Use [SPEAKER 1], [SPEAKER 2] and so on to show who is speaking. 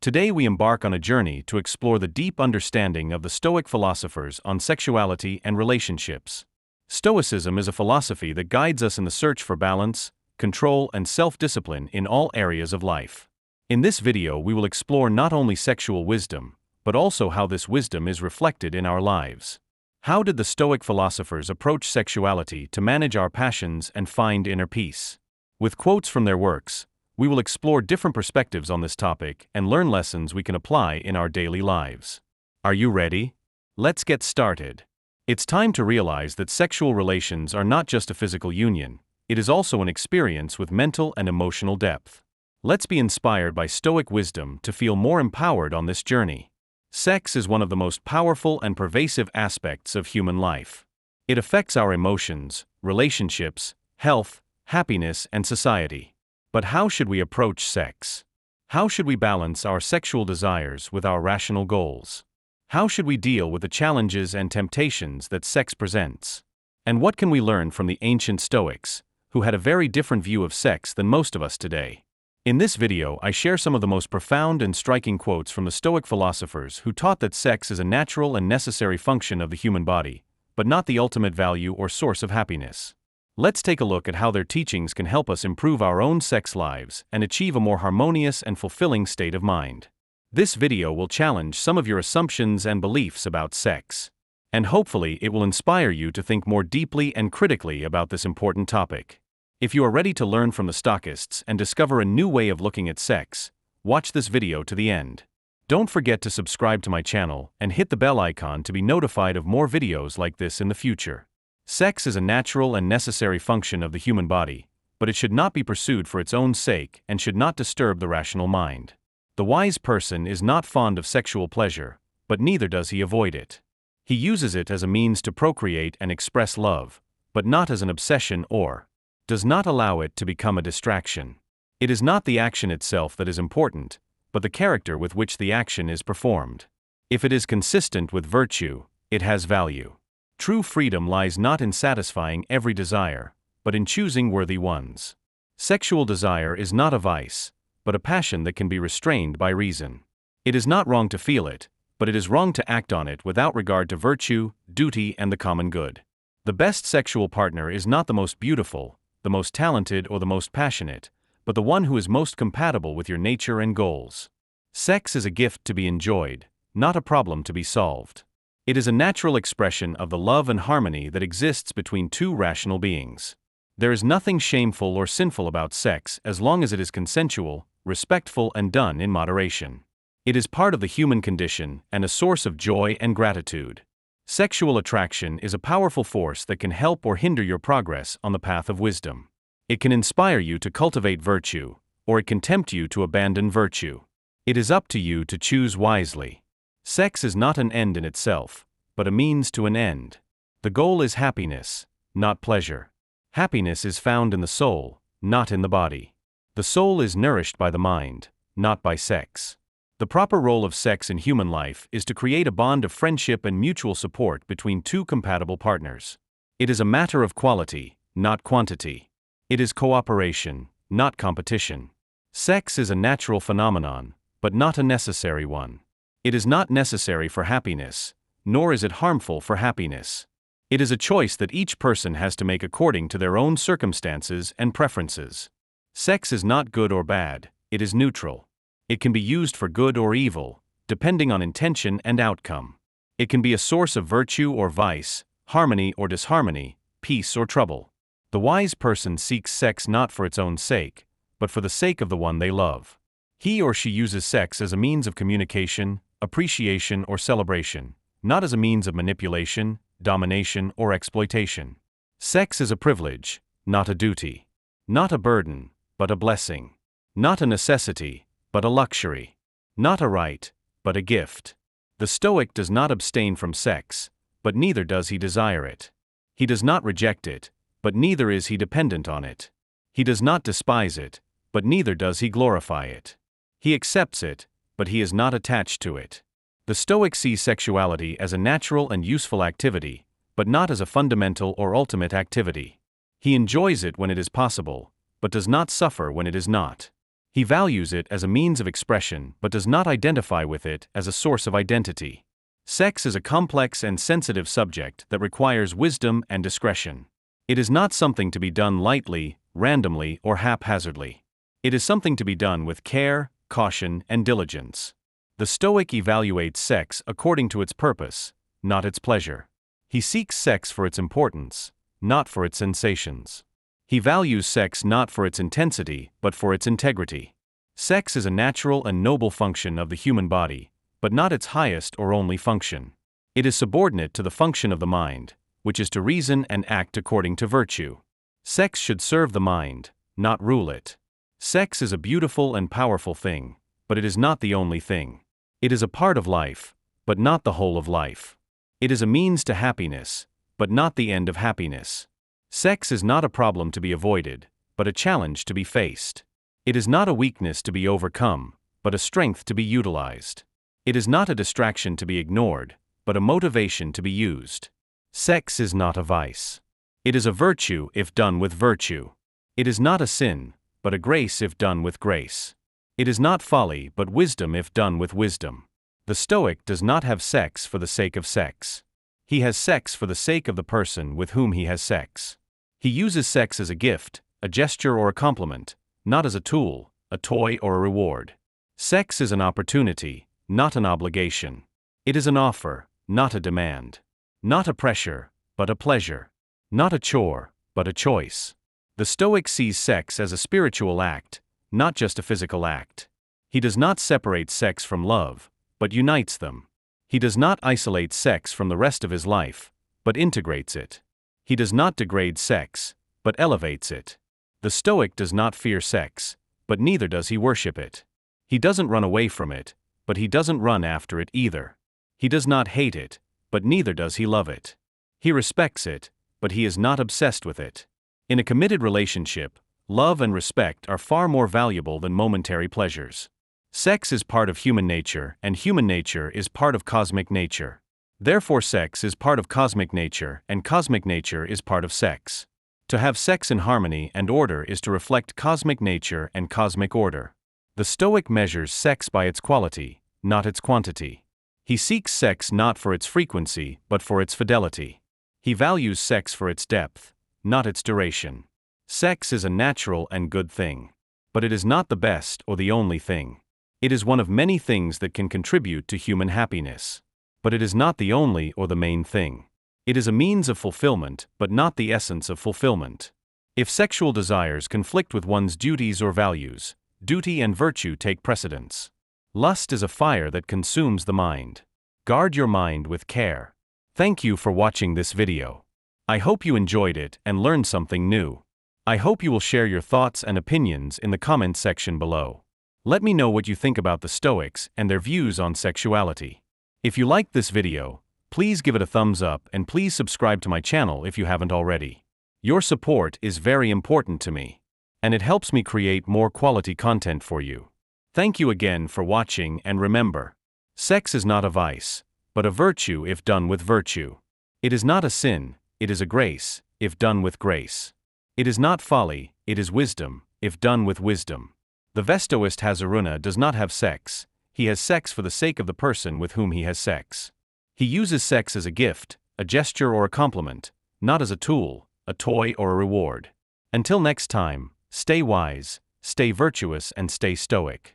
[SPEAKER 1] Today we embark on a journey to explore the deep understanding of the Stoic philosophers on sexuality and relationships. Stoicism is a philosophy that guides us in the search for balance, control, and self-discipline in all areas of life. In this video we will explore not only sexual wisdom, but also how this wisdom is reflected in our lives. How did the Stoic philosophers approach sexuality to manage our passions and find inner peace? With quotes from their works, we will explore different perspectives on this topic and learn lessons we can apply in our daily lives. Are you ready? Let's get started. It's time to realize that sexual relations are not just a physical union, it is also an experience with mental and emotional depth. Let's be inspired by Stoic wisdom to feel more empowered on this journey. Sex is one of the most powerful and pervasive aspects of human life. It affects our emotions, relationships, health, happiness, and society. But how should we approach sex? How should we balance our sexual desires with our rational goals? How should we deal with the challenges and temptations that sex presents? And what can we learn from the ancient Stoics, who had a very different view of sex than most of us today? In this video, I share some of the most profound and striking quotes from the Stoic philosophers who taught that sex is a natural and necessary function of the human body, but not the ultimate value or source of happiness. Let's take a look at how their teachings can help us improve our own sex lives and achieve a more harmonious and fulfilling state of mind. This video will challenge some of your assumptions and beliefs about sex. And hopefully it will inspire you to think more deeply and critically about this important topic. If you are ready to learn from the Stoics and discover a new way of looking at sex, watch this video to the end. Don't forget to subscribe to my channel and hit the bell icon to be notified of more videos like this in the future. Sex is a natural and necessary function of the human body, but it should not be pursued for its own sake and should not disturb the rational mind. The wise person is not fond of sexual pleasure, but neither does he avoid it. He uses it as a means to procreate and express love, but not as an obsession or does not allow it to become a distraction. It is not the action itself that is important, but the character with which the action is performed. If it is consistent with virtue, it has value. True freedom lies not in satisfying every desire, but in choosing worthy ones. Sexual desire is not a vice, but a passion that can be restrained by reason. It is not wrong to feel it, but it is wrong to act on it without regard to virtue, duty, and the common good. The best sexual partner is not the most beautiful, the most talented, or the most passionate, but the one who is most compatible with your nature and goals. Sex is a gift to be enjoyed, not a problem to be solved. It is a natural expression of the love and harmony that exists between two rational beings. There is nothing shameful or sinful about sex as long as it is consensual, respectful, and done in moderation. It is part of the human condition and a source of joy and gratitude. Sexual attraction is a powerful force that can help or hinder your progress on the path of wisdom. It can inspire you to cultivate virtue, or it can tempt you to abandon virtue. It is up to you to choose wisely. Sex is not an end in itself, but a means to an end. The goal is happiness, not pleasure. Happiness is found in the soul, not in the body. The soul is nourished by the mind, not by sex. The proper role of sex in human life is to create a bond of friendship and mutual support between two compatible partners. It is a matter of quality, not quantity. It is cooperation, not competition. Sex is a natural phenomenon, but not a necessary one. It is not necessary for happiness, nor is it harmful for happiness. It is a choice that each person has to make according to their own circumstances and preferences. Sex is not good or bad, it is neutral. It can be used for good or evil, depending on intention and outcome. It can be a source of virtue or vice, harmony or disharmony, peace or trouble. The wise person seeks sex not for its own sake, but for the sake of the one they love. He or she uses sex as a means of communication, appreciation, or celebration, not as a means of manipulation, domination, or exploitation. Sex is a privilege, not a duty. Not a burden, but a blessing. Not a necessity, but a luxury. Not a right, but a gift. The Stoic does not abstain from sex, but neither does he desire it. He does not reject it, but neither is he dependent on it. He does not despise it, but neither does he glorify it. He accepts it, but he is not attached to it. The Stoic sees sexuality as a natural and useful activity, but not as a fundamental or ultimate activity. He enjoys it when it is possible, but does not suffer when it is not. He values it as a means of expression but does not identify with it as a source of identity. Sex is a complex and sensitive subject that requires wisdom and discretion. It is not something to be done lightly, randomly, or haphazardly. It is something to be done with care, caution, and diligence. The Stoic evaluates sex according to its purpose, not its pleasure. He seeks sex for its importance, not for its sensations. He values sex not for its intensity, but for its integrity. Sex is a natural and noble function of the human body, but not its highest or only function. It is subordinate to the function of the mind, which is to reason and act according to virtue. Sex should serve the mind, not rule it. Sex is a beautiful and powerful thing, but it is not the only thing. It is a part of life, but not the whole of life. It is a means to happiness, but not the end of happiness. Sex is not a problem to be avoided, but a challenge to be faced. It is not a weakness to be overcome, but a strength to be utilized. It is not a distraction to be ignored, but a motivation to be used. Sex is not a vice. It is a virtue if done with virtue. It is not a sin, but a grace if done with grace. It is not folly but wisdom if done with wisdom. The Stoic does not have sex for the sake of sex. He has sex for the sake of the person with whom he has sex. He uses sex as a gift, a gesture or a compliment, not as a tool, a toy or a reward. Sex is an opportunity, not an obligation. It is an offer, not a demand. Not a pressure, but a pleasure. Not a chore, but a choice. The Stoic sees sex as a spiritual act, not just a physical act. He does not separate sex from love, but unites them. He does not isolate sex from the rest of his life, but integrates it. He does not degrade sex, but elevates it. The Stoic does not fear sex, but neither does he worship it. He doesn't run away from it, but he doesn't run after it either. He does not hate it, but neither does he love it. He respects it, but he is not obsessed with it. In a committed relationship, love and respect are far more valuable than momentary pleasures. Sex is part of human nature, and human nature is part of cosmic nature. Therefore, sex is part of cosmic nature, and cosmic nature is part of sex. To have sex in harmony and order is to reflect cosmic nature and cosmic order. The Stoic measures sex by its quality, not its quantity. He seeks sex not for its frequency, but for its fidelity. He values sex for its depth, not its duration. Sex is a natural and good thing. But it is not the best or the only thing. It is one of many things that can contribute to human happiness. But it is not the only or the main thing. It is a means of fulfillment, but not the essence of fulfillment. If sexual desires conflict with one's duties or values, duty and virtue take precedence. Lust is a fire that consumes the mind. Guard your mind with care. Thank you for watching this video. I hope you enjoyed it and learned something new. I hope you will share your thoughts and opinions in the comments section below. Let me know what you think about the Stoics and their views on sexuality. If you liked this video, please give it a thumbs up and please subscribe to my channel if you haven't already. Your support is very important to me, and it helps me create more quality content for you. Thank you again for watching, and remember, sex is not a vice, but a virtue if done with virtue. It is not a sin, it is a grace, if done with grace. It is not folly, it is wisdom, if done with wisdom. The Stoicist Hazaruna does not have sex. He has sex for the sake of the person with whom he has sex. He uses sex as a gift, a gesture or a compliment, not as a tool, a toy or a reward. Until next time, stay wise, stay virtuous and stay stoic.